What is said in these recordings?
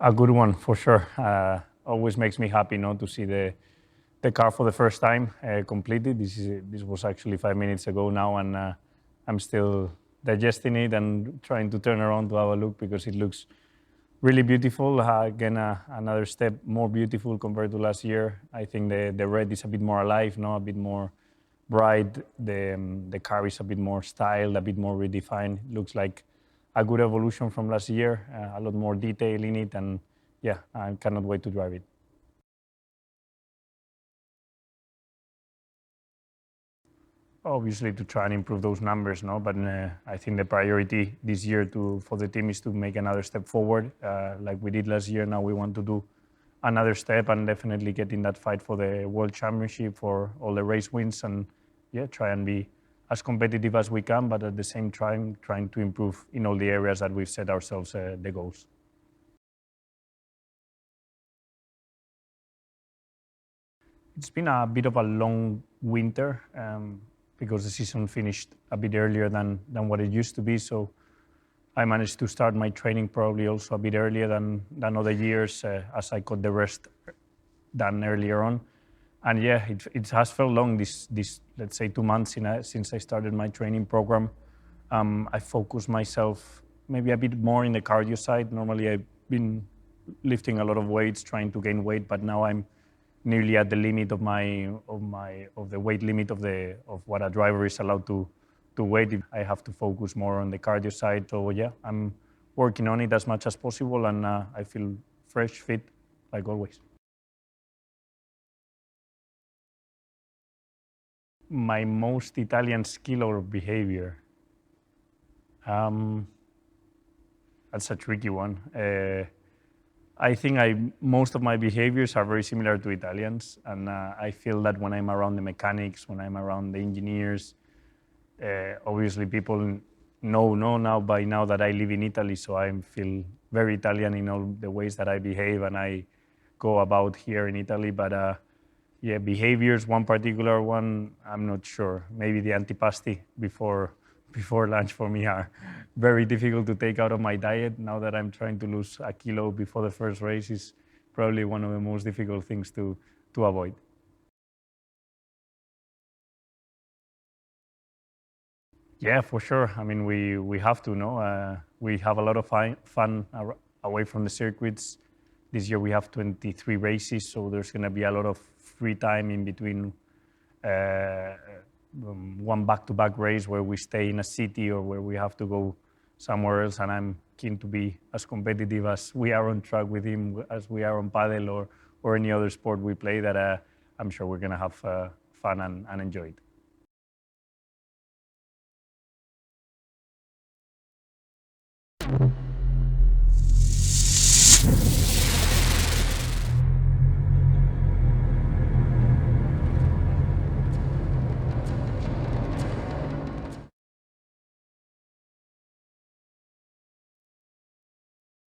A good one for sure. Always makes me happy, to see the car for the first time completed. This was actually 5 minutes ago now, and I'm still digesting it and trying to turn around to have a look because it looks really beautiful. Again, another step more beautiful compared to last year. I think the red is a bit more alive, a bit more bright. The car is a bit more styled, a bit more redefined. Looks like a good evolution from last year. A lot more detail in it, and yeah, I cannot wait to drive it. Obviously, to try and improve those numbers, but I think the priority this year for the team is to make another step forward, like we did last year. Now we want to do another step and definitely get in that fight for the World Championship, for all the race wins, and yeah, try and be as competitive as we can, but at the same time trying to improve in all the areas that we've set ourselves the goals. It's been a bit of a long winter because the season finished a bit earlier than what it used to be. So I managed to start my training probably also a bit earlier than other years as I got the rest done earlier on. And yeah, it has felt long, this let's say 2 months since I started my training program. I focused myself maybe a bit more in the cardio side. Normally I've been lifting a lot of weights, trying to gain weight, but now I'm nearly at the limit of the weight limit of what a driver is allowed to weight. I have to focus more on the cardio side. So yeah, I'm working on it as much as possible, and I feel fresh, fit, like always. My most Italian skill or behavior. That's a tricky one. I think most of my behaviors are very similar to Italians, and I feel that when I'm around the mechanics, when I'm around the engineers, obviously people know now by now that I live in Italy, so I feel very Italian in all the ways that I behave and I go about here in Italy. But yeah, behaviors, one particular one, I'm not sure. Maybe the antipasti before lunch for me are very difficult to take out of my diet. Now that I'm trying to lose a kilo before the first race is probably one of the most difficult things to avoid. Yeah, for sure. I mean, we have to know. We have a lot of fun away from the circuits. This year we have 23 races, so there's going to be a lot of free time in between uh, one back-to-back race where we stay in a city or where we have to go somewhere else. And I'm keen to be as competitive as we are on track with him, as we are on paddle or any other sport we play, that I'm sure we're going to have fun and enjoy it.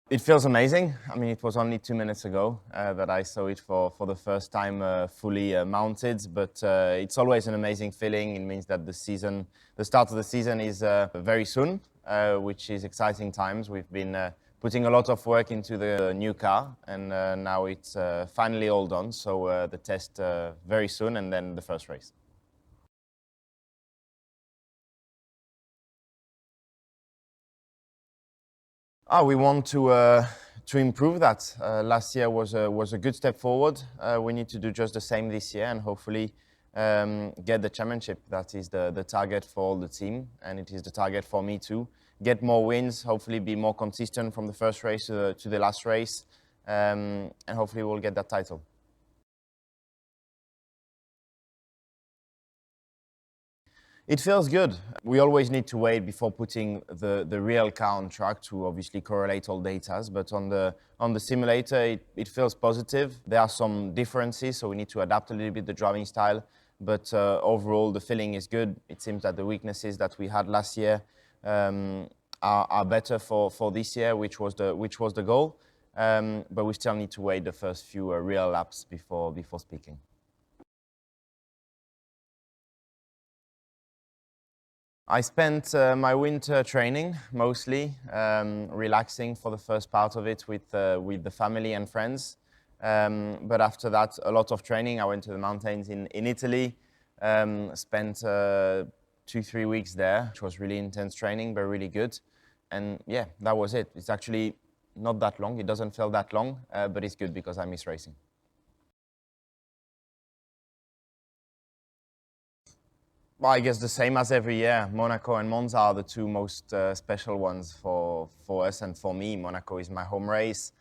It feels amazing. I mean, it was only 2 minutes ago that I saw it for the first time fully mounted, but it's always an amazing feeling. It means that the start of the season is very soon, which is exciting times. We've been putting a lot of work into the new car, and now it's finally all done. So the test very soon, and then the first race. We want to improve that. Last year was a good step forward. We need to do just the same this year and hopefully get the championship. That is the target for all the team, and it is the target for me too. Get more wins, hopefully be more consistent from the first race to the last race, and hopefully we'll get that title. It feels good. We always need to wait before putting the real car on track to obviously correlate all data. But on the simulator, it feels positive. There are some differences, so we need to adapt a little bit the driving style. But overall, the feeling is good. It seems that the weaknesses that we had last year are better for this year, which was the goal. But we still need to wait the first few real laps before speaking. I spent my winter training mostly, relaxing for the first part of it with the family and friends. But after that, a lot of training. I went to the mountains in Italy, spent 2-3 weeks there, which was really intense training, but really good. And yeah, that was it. It's actually not that long. It doesn't feel that long, but it's good because I miss racing. Well, I guess the same as every year. Monaco and Monza are the two most special ones for us and for me. Monaco is my home race.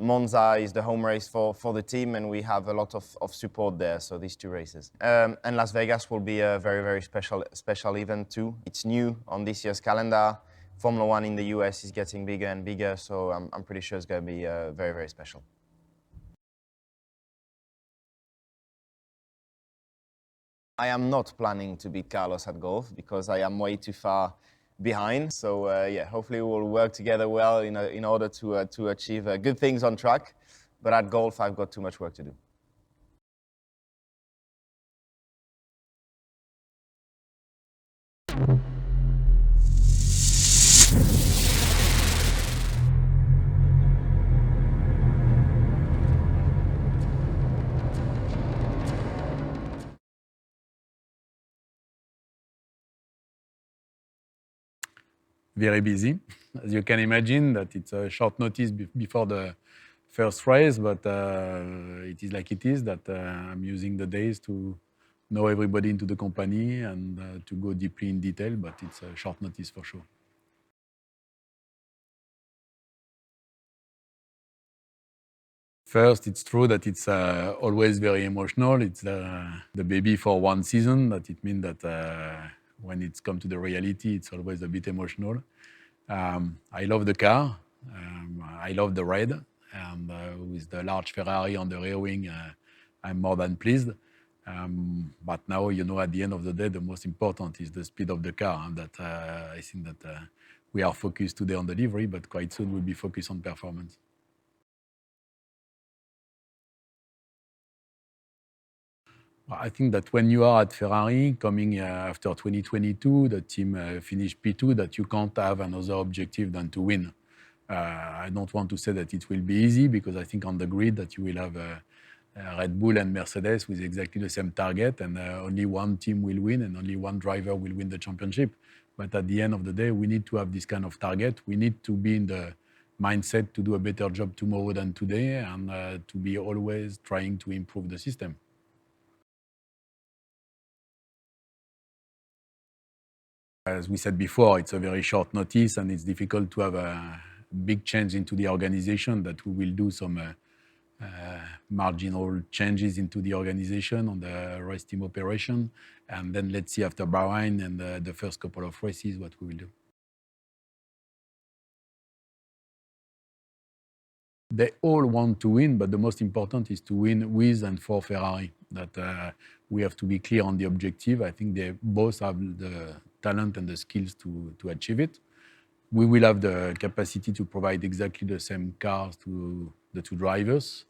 Monza is the home race for the team, and we have a lot of support there, so these two races. And Las Vegas will be a very, very special event too. It's new on this year's calendar. Formula One in the US is getting bigger and bigger, so I'm pretty sure it's going to be very, very special. I am not planning to beat Carlos at golf because I am way too far behind. So yeah, hopefully we'll work together well in order to achieve good things on track. But at golf, I've got too much work to do. Very busy. As you can imagine, that it's a short notice before the first race, but it is like it is, that I'm using the days to know everybody into the company and to go deeply in detail, but it's a short notice for sure. First, it's true that it's always very emotional. It's the baby for one season, that it means that when it's come to the reality, it's always a bit emotional. I love the car. I love the red. And with the large Ferrari on the rear wing, I'm more than pleased. But now, at the end of the day, the most important is the speed of the car. And that I think that we are focused today on delivery, but quite soon we'll be focused on performance. I think that when you are at Ferrari, coming after 2022, the team finished P2, that you can't have another objective than to win. I don't want to say that it will be easy, because I think on the grid that you will have Red Bull and Mercedes with exactly the same target, and only one team will win and only one driver will win the championship. But at the end of the day, we need to have this kind of target. We need to be in the mindset to do a better job tomorrow than today, and to be always trying to improve the system. As we said before, it's a very short notice, and it's difficult to have a big change into the organization, that we will do some marginal changes into the organization on the race team operation. And then let's see after Bahrain and the first couple of races what we will do. They all want to win, but the most important is to win with and for Ferrari. That we have to be clear on the objective. I think they both have the talent and the skills to achieve it. We will have the capacity to provide exactly the same cars to the two drivers.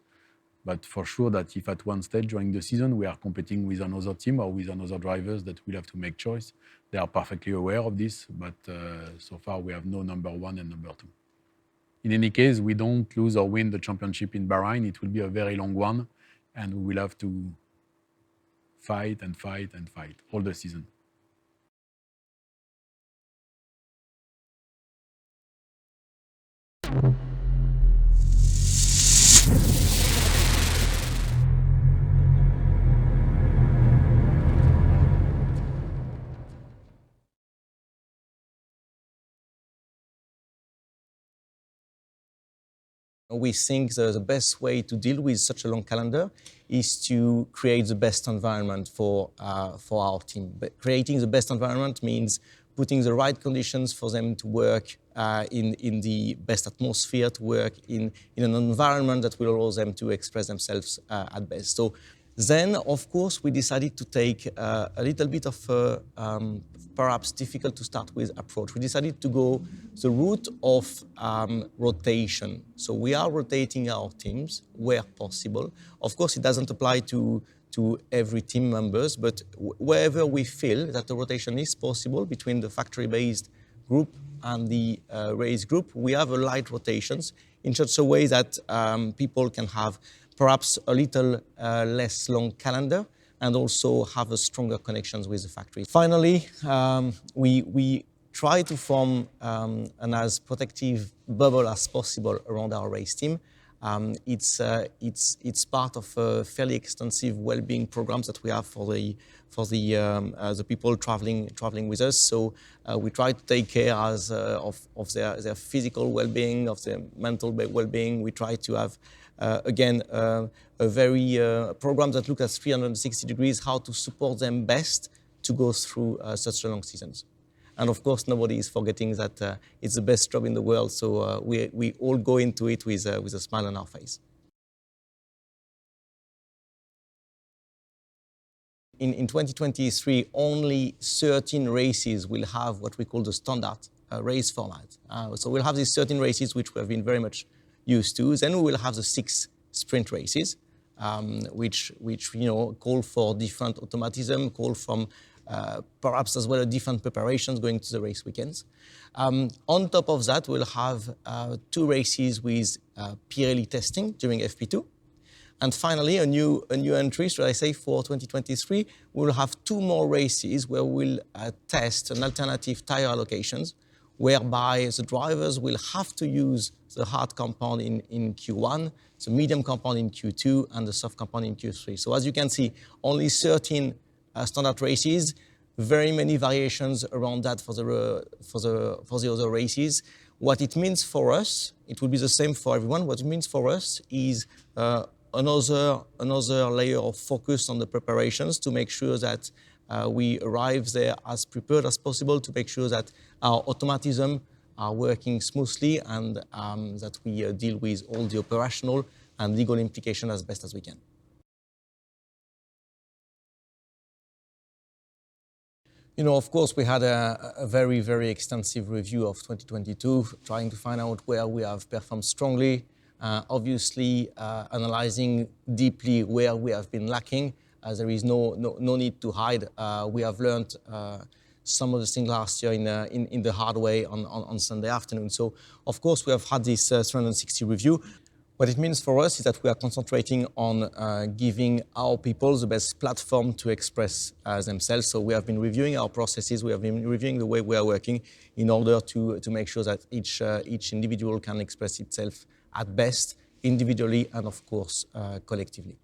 But for sure that if at one stage during the season we are competing with another team or with another drivers, that we'll have to make choice. They are perfectly aware of this, but so far we have no number one and number two. In any case, we don't lose or win the championship in Bahrain. It will be a very long one, and we will have to fight and fight and fight all the season. We think the best way to deal with such a long calendar is to create the best environment for our team. But creating the best environment means putting the right conditions for them to work in the best atmosphere, to work in an environment that will allow them to express themselves at best. So Then, of course, we decided to take a little bit of perhaps difficult to start with approach. We decided to go the route of rotation. So we are rotating our teams where possible. Of course, it doesn't apply to every team members, but wherever we feel that the rotation is possible between the factory-based group and the race group, we have a light rotations in such a way that people can have perhaps a little less long calendar and also have a stronger connections with the factory. Finally, we try to form an as protective bubble as possible around our race team. It's part of a fairly extensive well-being programs that we have for the people traveling with us. So we try to take care of their physical well-being, of their mental well-being. We try to have again a very program that looks at 360 degrees, how to support them best to go through such a long seasons. And of course, nobody is forgetting that it's the best job in the world, so we all go into it with a smile on our face. In 2023, only 13 races will have what we call the standard race format. So we'll have these 13 races, which we have been very much used to. Then we will have the 6 sprint races, which call for different automatism, call from perhaps as well different preparations going to the race weekends. On top of that, we'll have 2 races with Pirelli testing during FP2. And finally, a new entry, should I say, for 2023, we'll have 2 more races where we'll test an alternative tire allocations, whereby the drivers will have to use the hard compound in Q1, the medium compound in Q2, and the soft compound in Q3. So as you can see, only 13 standard races, very many variations around that for the other races. What it means for us, it will be the same for everyone. What it means for us is another layer of focus on the preparations to make sure that we arrive there as prepared as possible, to make sure that our automatism are working smoothly and that we deal with all the operational and legal implications as best as we can. Of course, we had a very, very extensive review of 2022, trying to find out where we have performed strongly, obviously analyzing deeply where we have been lacking, as there is no need to hide. We have learned some of the things last year in the hard way on Sunday afternoon. So, of course, we have had this 360 review. What it means for us is that we are concentrating on giving our people the best platform to express themselves. So we have been reviewing our processes, we have been reviewing the way we are working in order to make sure that each individual can express itself at best, individually and of course collectively.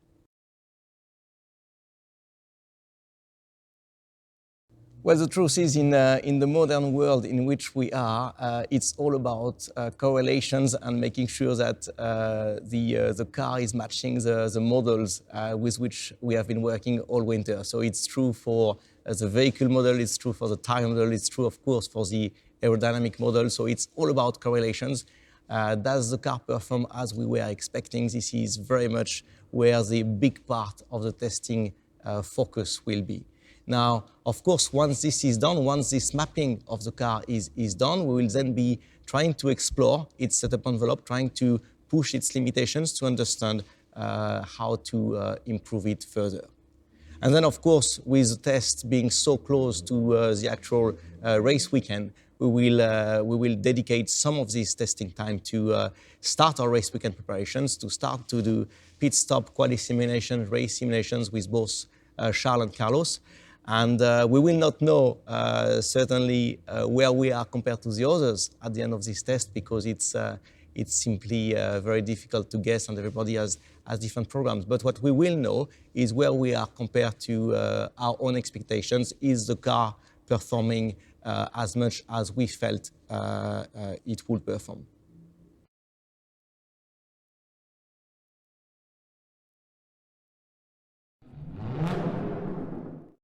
Well, the truth is, in the modern world in which we are, it's all about correlations and making sure that the car is matching the models with which we have been working all winter. So it's true for the vehicle model, it's true for the tire model, it's true, of course, for the aerodynamic model. So it's all about correlations. Does the car perform as we were expecting? This is very much where the big part of the testing focus will be. Now, of course, once this is done, once this mapping of the car is done, we will then be trying to explore its setup envelope, trying to push its limitations to understand how to improve it further. And then, of course, with the test being so close to the actual race weekend, we will dedicate some of this testing time to start our race weekend preparations, to start to do pit stop, quali simulations, race simulations with both Charles and Carlos. And we will not know certainly where we are compared to the others at the end of this test, because it's simply very difficult to guess, and everybody has different programs. But what we will know is where we are compared to our own expectations. Is the car performing as much as we felt it would perform?